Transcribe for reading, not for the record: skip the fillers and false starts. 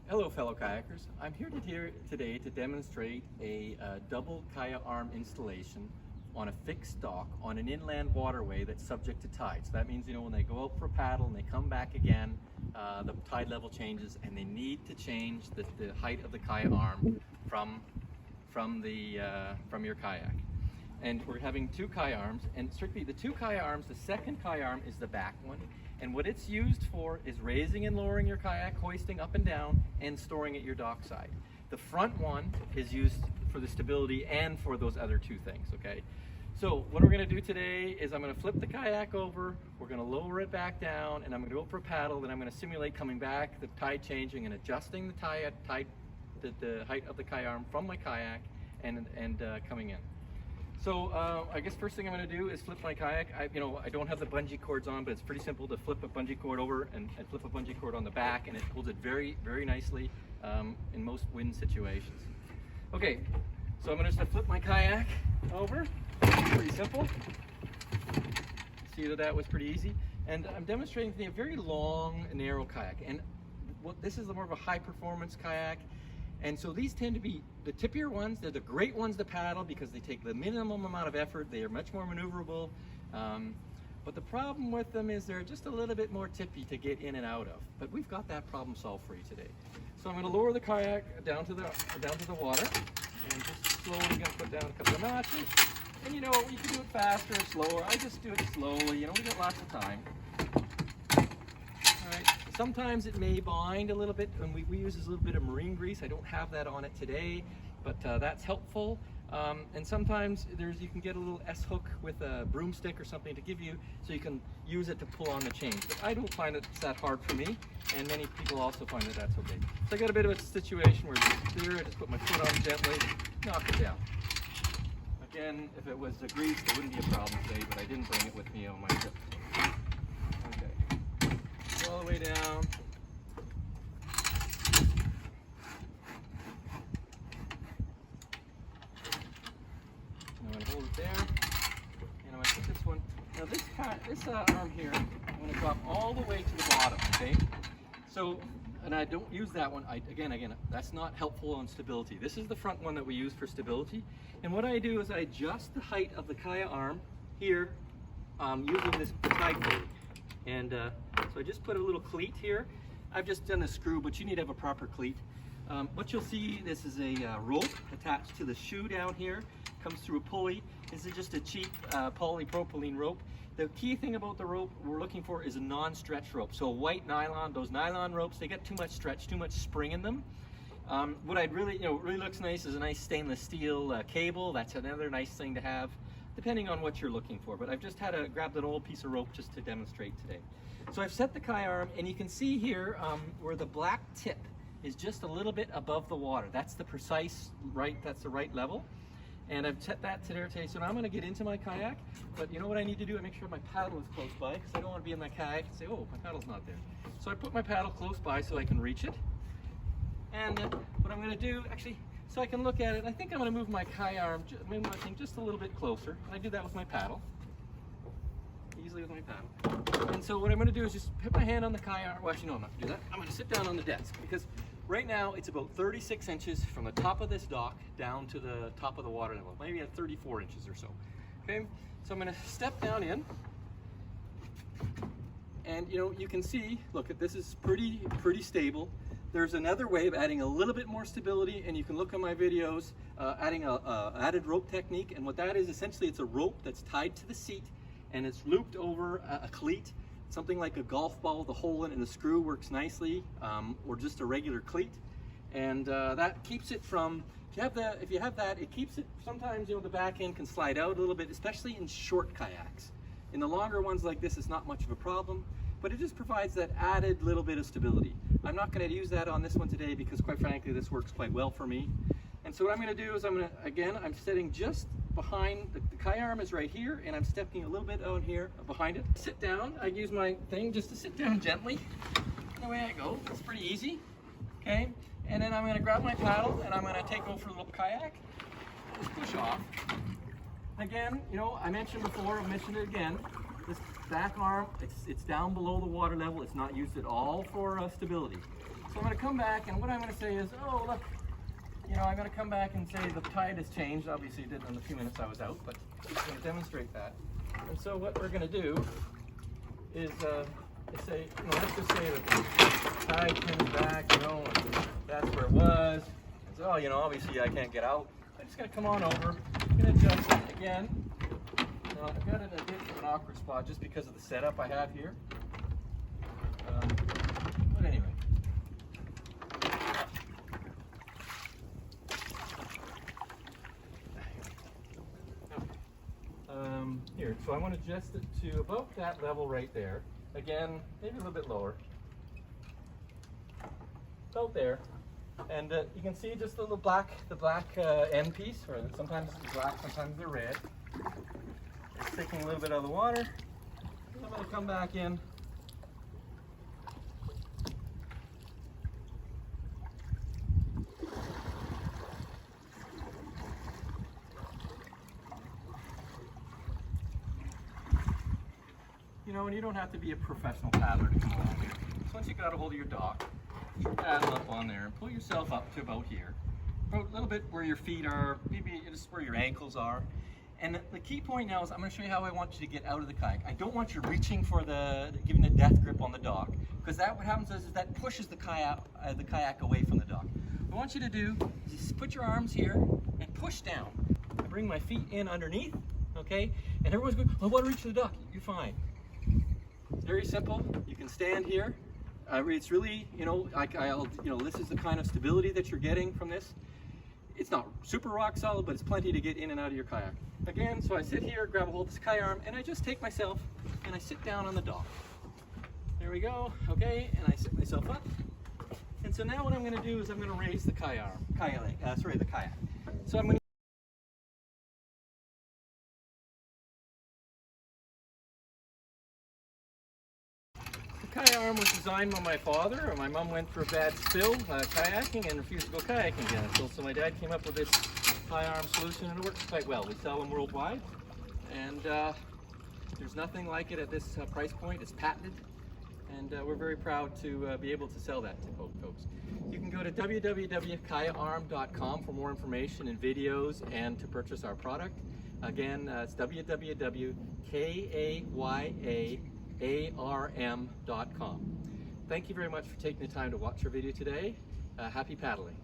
Hello fellow kayakers, I'm here today to demonstrate a double KayaArm installation on a fixed dock on an inland waterway that's subject to tide. So that means, when they go out for a paddle and they come back again, the tide level changes and they need to change the height of the KayaArm from your kayak. And we're having two KayaArms, and strictly the two KayaArms, the second KayaArm is the back one. And what it's used for is raising and lowering your kayak, hoisting up and down, and storing at your dockside. The front one is used for the stability and for those other two things, okay? So what we're gonna do today is I'm gonna flip the kayak over, we're gonna lower it back down, and I'm gonna go for a paddle, and I'm gonna simulate coming back, the tide changing, and adjusting the the height of the KayaArm from my kayak and coming in. So I guess first thing I'm going to do is flip my kayak. I don't have the bungee cords on, but it's pretty simple to flip a bungee cord over and flip a bungee cord on the back, and it holds it very, very nicely in most wind situations. Okay, so I'm going to just flip my kayak over. Pretty simple. See that was pretty easy. And I'm demonstrating a very long, narrow kayak. And this is more of a high performance kayak. And so these tend to be the tippier ones. They're the great ones to paddle because they take the minimum amount of effort. They are much more maneuverable. But the problem with them is they're just a little bit more tippy to get in and out of. But we've got that problem solved for you today. So I'm going to lower the kayak down to the water, and just slowly going to put down a couple of notches. And you can do it faster or slower. I just do it slowly. We got lots of time. All right. Sometimes it may bind a little bit, and we use a little bit of marine grease. I don't have that on it today, but that's helpful. And sometimes you can get a little S-hook with a broomstick or something to give you, so you can use it to pull on the chains. But I don't find it's that hard for me, and many people also find that that's okay. So I got a bit of a situation where it's clear. I just put my foot on gently, knock it down. Again, if it was the grease, it wouldn't be a problem today, but I didn't bring it with me on my trip. All the way down. I'm going to hold it there, and I'm going to put this one. Now this arm here, I'm going to drop all the way to the bottom. Okay. So, and I don't use that one. Again, that's not helpful on stability. This is the front one that we use for stability. And what I do is I adjust the height of the KayaArm here using this tide pulley. And so I just put a little cleat here. I've just done a screw, but you need to have a proper cleat. What you'll see, this is a rope attached to the shoe down here. Comes through a pulley. This is just a cheap polypropylene rope. The key thing about the rope we're looking for is a non-stretch rope. So white nylon, those nylon ropes, they get too much stretch, too much spring in them. What I'd really looks nice is a nice stainless steel cable. That's another nice thing to have, depending on what you're looking for. But I've just had to grab that old piece of rope just to demonstrate today. So I've set the KayaArm, and you can see here where the black tip is just a little bit above the water. That's the that's the right level. And I've set that to there today. So now I'm gonna get into my kayak, but you know what I need to do? I make sure my paddle is close by, because I don't want to be in my kayak and say, oh, my paddle's not there. So I put my paddle close by so I can reach it. And what I'm gonna do, actually, so I can look at it, I think I'm going to move my KayaArm, move my thing just a little bit closer. And I do that with my paddle, easily with my paddle. And so what I'm going to do is just put my hand on the KayaArm. Well, actually, no, I'm not going to do that. I'm going to sit down on the desk, because right now it's about 36 inches from the top of this dock down to the top of the water level, maybe at 34 inches or so. Okay, so I'm going to step down in, and you can see, look, this is pretty stable. There's another way of adding a little bit more stability, and you can look at my videos adding a added rope technique. And what that is, essentially, it's a rope that's tied to the seat, and it's looped over a cleat, something like a golf ball with a hole in it, and the screw works nicely, or just a regular cleat. And that keeps it from, if you have that, it keeps it, sometimes the back end can slide out a little bit, especially in short kayaks. In the longer ones like this, it's not much of a problem, but it just provides that added little bit of stability. I'm not going to use that on this one today because, quite frankly, this works quite well for me. And so what I'm going to do is I'm sitting just behind, the KayaArm is right here, and I'm stepping a little bit out here behind it. Sit down, I use my thing just to sit down gently. And away I go, it's pretty easy, okay? And then I'm going to grab my paddle, and I'm going to take over the little kayak, just push off. Again, I mentioned before, I'll mention it again, this back arm, it's down below the water level. It's not used at all for stability. So I'm going to come back, and what I'm going to say is, oh look, you know, I'm going to come back and say the tide has changed. Obviously it didn't in the few minutes I was out, but I'm going to demonstrate that. And so what we're going to do is say, you know, let's just say that the tide comes back, you know, and that's where it was. And so, oh, you know, obviously I can't get out. I'm just going to come on over. I'm going to adjust it again. Now, I've got it in a bit of an awkward spot just because of the setup I have here. But anyway. Here, so I want to adjust it to about that level right there. Again, maybe a little bit lower. About there. And you can see just the black end piece, or sometimes it's black, sometimes they're red. It's taking a little bit out of the water. I'm going to come back in. You know, and you don't have to be a professional paddler to come along here. So once you got a hold of your dock, put your paddle up on there and pull yourself up to about here. About a little bit where your feet are, maybe just where your ankles are. And the key point now is I'm going to show you how I want you to get out of the kayak. I don't want you reaching for giving the death grip on the dock, because what happens is that pushes the kayak away from the dock. What I want you to do is just put your arms here and push down. I bring my feet in underneath, okay? And everyone's going, I want to reach for the dock. You're fine. It's very simple. You can stand here. It's really, you know, this is the kind of stability that you're getting from this. It's not super rock solid, but it's plenty to get in and out of your kayak. Again, so I sit here, grab a hold of this KayaArm, and I just take myself and I sit down on the dock. There we go, okay, and I sit myself up. And so now what I'm going to do is I'm going to raise the the kayak. So I'm going to KayaArm was designed by my father. My mom went for a bad spill kayaking and refused to go kayaking again. So my dad came up with this KayaArm solution, and it works quite well. We sell them worldwide, and there's nothing like it at this price point. It's patented, and we're very proud to be able to sell that to folks. You can go to www.KayaArm.com for more information and videos and to purchase our product. Again, it's www.KayaArm.com. Thank you very much for taking the time to watch our video today. Happy paddling.